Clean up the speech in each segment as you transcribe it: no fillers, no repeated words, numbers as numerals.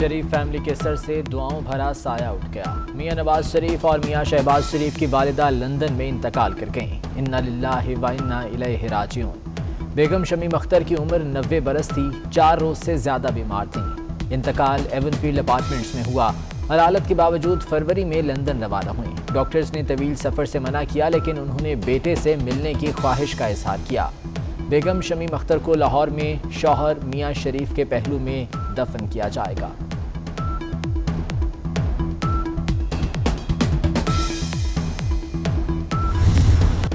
शरीफ family के sir से दुआओं भरा साया उठ गया। मियां नवाज शरीफ और मियां शहबाज शरीफ की वालिदा लंदन में इंतकाल कर गईं। इन्ना लिल्लाहि व इन्ना इलैहि राजिऊन। बेगम शमीम अख्तर की उम्र 90 बरस थी। 4 रोज से ज्यादा बीमार थीं। इंतकाल एवनफील्ड अपार्टमेंट्स में हुआ। हलालत के बावजूद फरवरी में लंदन रवाना हुई। डॉक्टर्स ने तवील सफर से मना किया, लेकिन उन्होंने बेटे से मिलने की ख्वाहिश का इजहार किया। बेगम शमीम अख्तर को लाहौर में शौहर मियां शरीफ के पहलू में दफन किया जाएगा।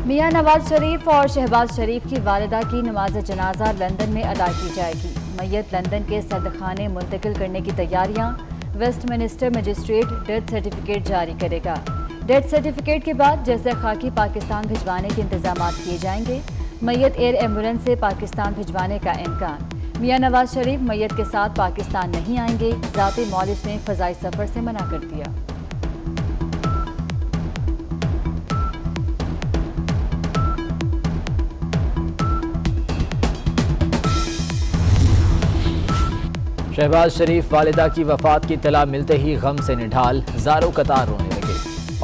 मियां नवाज शरीफ और शहबाज शरीफ की वालिदा की नमाज जनाजा लंदन में अदा की जाएगी। मैयत लंदन के सदखाने मुंतकिल करने की तैयारियां। वेस्टमिनिस्टर मजिस्ट्रेट डेथ सर्टिफिकेट जारी करेगा। डेथ सर्टिफिकेट के बाद जैसे खाकी पाकिस्तान भिजवाने के इंतजाम किए जाएंगे। मैयत एयर एम्बुलेंस से पाकिस्तान भिजवाने का इम्कान। मियां नवाज शरीफ मैयत के साथ पाकिस्तान नहीं आएंगे। ज़ाती मौलिश ने फ़ज़ाई सफ़र से मना कर दिया। शहबाज शरीफ वालिदा की वफात की इत्तला मिलते ही गम से निढाल, ज़ारो कतार रोने लगे।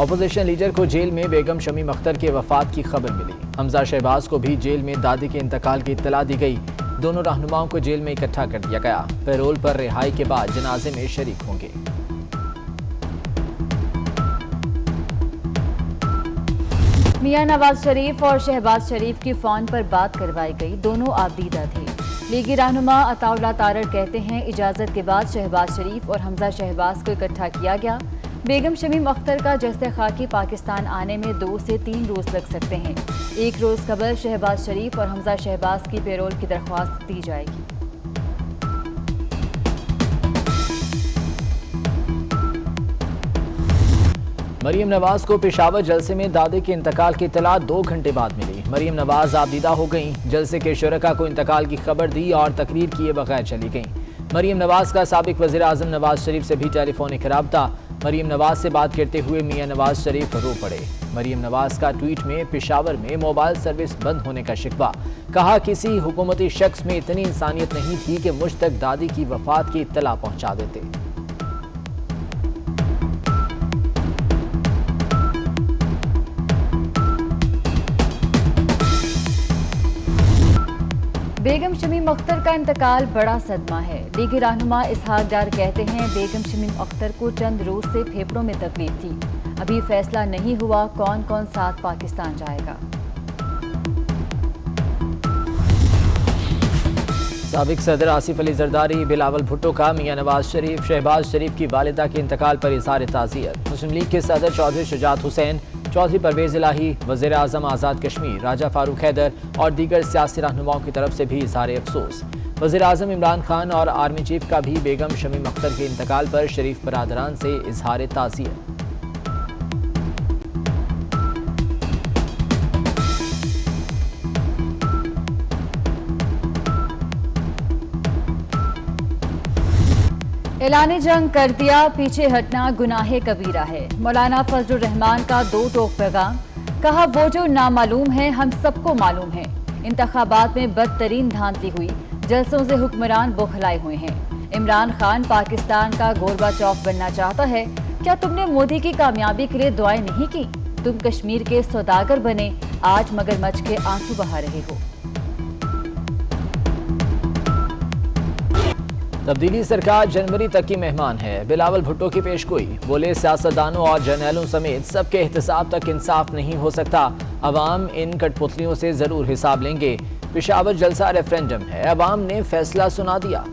अपोजिशन लीडर को जेल में बेगम शमीम अख्तर के वफात की खबर मिली। हमजा शहबाज को भी जेल में दादी के इंतकाल की इत्तला दी गई। दोनों रहनुमाओं को जेल में इकट्ठा कर दिया गया। पैरोल पर रिहाई के बाद जनाजे में शरीक होंगे। मियां नवाज शरीफ और शहबाज शरीफ की फ़ोन पर बात करवाई गई। दोनों आबदीदा थे। लीगी रहनुमा अताउल्लाह तारड़ कहते हैं, इजाज़त के बाद शहबाज शरीफ और हमजा शहबाज को इकट्ठा किया गया। बेगम शमीम अख्तर का जस्ते खाकी पाकिस्तान आने में 2 से 3 रोज लग सकते हैं। 1 रोज कबल शहबाज शरीफ और हमजा शहबाज की पैरोल की दरख्वास्त दी जाएगी। मरीम नवाज को पेशावर जलसे में दादे के इंतकाल की इत्तला 2 घंटे बाद मिली। मरीम नवाज आबदीदा हो गईं। जलसे के शुरका को इंतकाल की खबर दी और तकरीर किए बगैर चली गईं। मरीम नवाज का साबिक वज़ीर आज़म नवाज शरीफ से भी टेलीफोनिक राब्ता। मरीम नवाज से बात करते हुए मियां नवाज शरीफ रो पड़े। मरीम नवाज का ट्वीट में पेशावर में मोबाइल सर्विस बंद होने का शिकवा। कहा, किसी हुकूमती शख्स में इतनी इंसानियत नहीं थी कि मुझ तक दादी की वफात की इत्तला पहुंचा देते। बेगम शमीम अख्तर का इंतकाल बड़ा सदमा है। लीगी रहनुमा इसहाक डार कहते हैं, बेगम शमीम अख्तर को चंद रोज से फेफड़ों में तकलीफ थी। अभी फैसला नहीं हुआ कौन कौन साथ पाकिस्तान जाएगा। साबिक सदर आसिफ अली जरदारी, बिलावल भुट्टो का मियां नवाज शरीफ, शहबाज शरीफ की वालिदा के इंतकाल पर इज़हार ताज़ियत। मुस्लिम लीग के सदर चौधरी शुजात हुसैन, चौधरी परवेज इलाही, वज़ीर आज़म आज़ाद कश्मीर राजा फारूक हैदर और दीगर सियासी रहनुमाओं की तरफ से भी इज़हार अफसोस। वज़ीर आज़म इमरान खान और आर्मी चीफ का भी बेगम शमीम अख्तर के इंतकाल पर शरीफ बरादरान से इज़हार ताज़ियत। ऐलाने जंग कर दिया, पीछे हटना गुनाहे कबीरा है। मौलाना फजलुर रहमान का 2 टोक पैगाम। कहा, वो जो नामालूम है हम सबको मालूम है। इंतखाबात में बदतरीन धांधली हुई, जलसों से हुक्मरान बौखलाए हुए हैं। इमरान खान पाकिस्तान का गोरबाचौफ बनना चाहता है। क्या तुमने मोदी की कामयाबी के लिए दुआएं नहीं की? तुम कश्मीर के सौदागर बने, आज मगरमच्छ के आंसू बहा रहे हो। तब्दीली सरकार जनवरी तक की मेहमान है। बिलावल भुट्टो की पेशगोई। बोले, सियासतदानों और जर्नैलों समेत सबके एहतसाब तक इंसाफ नहीं हो सकता। अवाम इन कठपुतलियों से जरूर हिसाब लेंगे। पेशावर जलसा रेफरेंडम है, अवाम ने फैसला सुना दिया।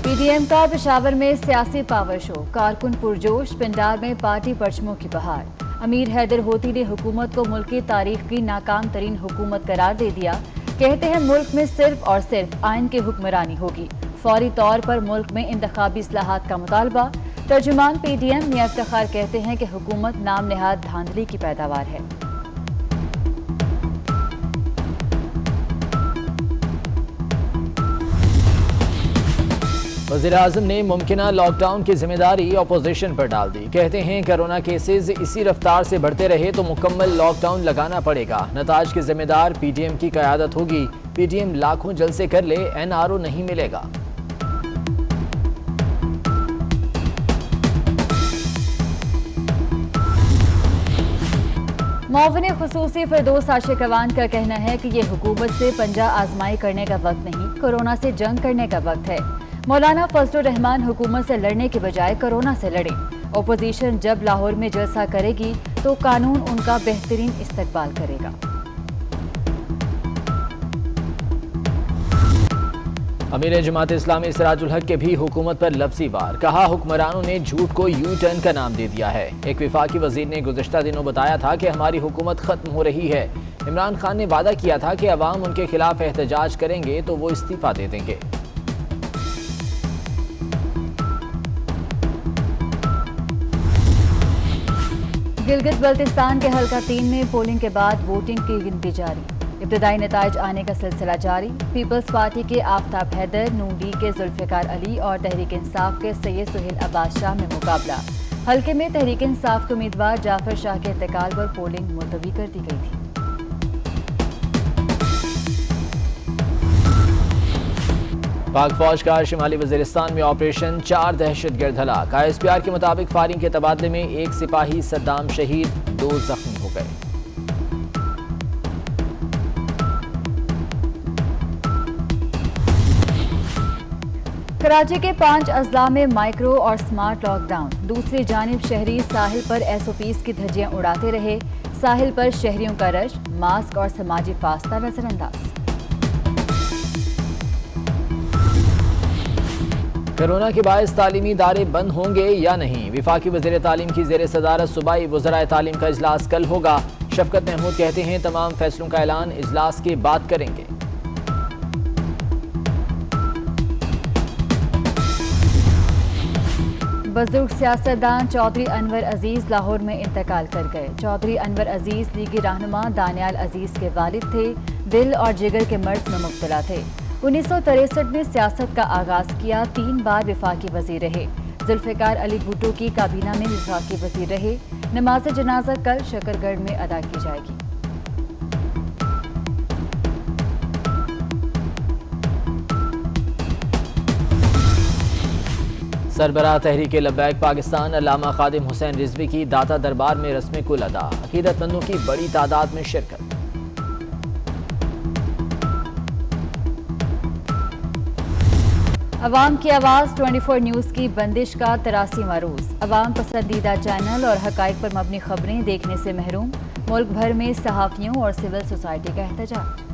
पीडीएम का पेशावर में सियासी पावर शो। कारकुन पुरजोश, पंडाल में पार्टी परचमों की बहार। अमीर हैदर होती ने हुकूमत को मुल्क की तारीख की नाकाम तरीन हुकूमत करार दे दिया। कहते हैं, मुल्क में सिर्फ और सिर्फ आइन की हुक्मरानी होगी। फौरी तौर पर मुल्क में इंतखाबी इस्लाहात का मुतालबा। तर्जुमान पीडीएम मियां इफ्तिखार कहते हैं कि हुकूमत नाम नेहाद धांधली की पैदावार है। वज़ीर-ए-आज़म ने मुमकिना लॉकडाउन की जिम्मेदारी अपोजिशन पर डाल दी। कहते हैं कोरोना केसेस इसी रफ्तार से बढ़ते रहे तो मुकम्मल लॉकडाउन लगाना पड़ेगा। नताज की जिम्मेदार पीडीएम की क़यादत होगी। पीडीएम लाखों जलसे कर ले, एनआरओ नहीं मिलेगा। मुआविन खुसूसी फिरदौस आशिकवान का कहना है कि ये हुकूमत से पंजा आजमाई करने का वक्त नहीं, कोरोना से जंग करने का वक्त है। मौलाना फजलुर रहमान हुकूमत से लड़ने के बजाय कोरोना से लड़े। ओपोजिशन जब लाहौर में जलसा करेगी तो कानून उनका बेहतरीन इस्तकबाल करेगा। अमीर जमात इस्लामी सिराजुल हक के भी हुकूमत पर लफ्ज़ी वार। कहा हुक्मरानों ने झूठ को यू टर्न का नाम दे दिया है। एक विफाकी वजीर ने गुज़श्ता दिनों बताया था कि हमारी हुकूमत खत्म हो रही है। इमरान खान ने वादा किया था कि अवाम उनके खिलाफ एहतजाज करेंगे तो वो इस्तीफा दे देंगे। गिलगित बल्तिस्तान के हल्का 3 में पोलिंग के बाद वोटिंग की गिनती जारी। इब्तदाई नताइज आने का सिलसिला जारी। पीपल्स पार्टी के आफ्ताब हैदर, नून लीग के जुल्फ़िकार अली और तहरीक इंसाफ के सैयद सुहेल अब्बास शाह में मुकाबला। हल्के में तहरीक इंसाफ के उम्मीदवार जाफर शाह के इंतकाल पर पोलिंग मुलतवी कर दी गई थी। पाक फौज का शिमाली वजीरिस्तान में ऑपरेशन 4 दहशतगर्द हलाक। ISPR के मुताबिक फायरिंग के तबादले में 1 सिपाही सद्दाम शहीद, 2 जख्मी हो गए। कराची के 5 अजला में माइक्रो और स्मार्ट लॉकडाउन। दूसरी जानिब शहरी साहिल पर SOPs की धज्जियां उड़ाते रहे। साहिल पर शहरियों का रश, मास्क और समाजी फासला नजरअंदाज। कोरोना के बायस तालीमी इदारे बंद होंगे या नहीं। विफाकी वज़ीर तालीम की ज़ेर सदारत सूबाई वज़राए तालीम का इजलास कल होगा। शफकत महमूद कहते हैं तमाम फैसलों का ऐलान इजलास के बाद करेंगे। बुजुर्ग सियासतदान चौधरी अनवर अजीज लाहौर में इंतकाल कर गए। चौधरी अनवर अजीज लीगी रहनुमा दानियाल अजीज के वालिद थे। दिल और जिगर के मर्ज में मुब्तला थे। 1963 में सियासत का आगाज किया। 3 बार विफाकी वजीर रहे। जुल्फ़िकार अली भुट्टो की काबीना में विफाकी वजीर रहे। नमाज जनाजा कल शकरगढ़ में अदा की जाएगी। सरबराह तहरीक लब्बैक पाकिस्तान अल्लामा खादिम हुसैन रिजवी की दाता दरबार में रस्म कुल अदा। अकीदतमंदों की बड़ी तादाद में शिरकत। अवाम की आवाज़ 24 न्यूज़ की बंदिश का 83वां रोज़। अवाम पसंदीदा चैनल और हक़ाइक़ पर मबनी खबरें देखने से महरूम। मुल्क भर में सहाफ़ियों और सिविल सोसाइटी का एहतजाज।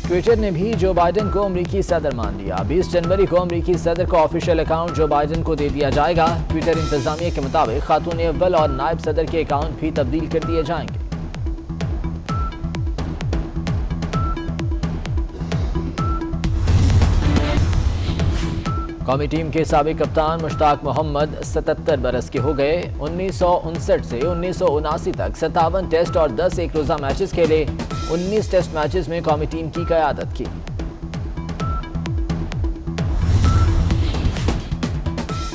ट्विटर ने भी जो बाइडन को अमरीकी सदर मान लिया। 20 जनवरी को अमरीकी सदर का ऑफिशियल अकाउंट जो बाइडन को दे दिया जाएगा। ट्विटर इंतजामिया के मुताबिक खातून अव्वल और नायब सदर के अकाउंट भी तब्दील कर दिए जाएंगे। कौमी टीम के साबिक कप्तान मुश्ताक मोहम्मद 77 बरस के हो गए। 1959 से 1979 तक 57 टेस्ट और 10 एक रोज़ा मैचेस खेले। 19 टेस्ट मैचेस में कौमी टीम की क़यादत की।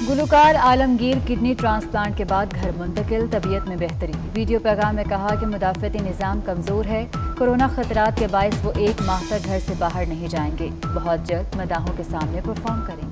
गुलकार आलमगीर किडनी ट्रांसप्लांट के बाद घर मुंतकिल, तबीयत में बेहतरी। वीडियो पैगाम में कहा कि मुदाफ़ती निज़ाम कमज़ोर है। कोरोना खतरात के बायस वो 1 माह तक घर से बाहर नहीं जाएंगे। बहुत जल्द मदाहों के सामने परफॉर्म करेंगे।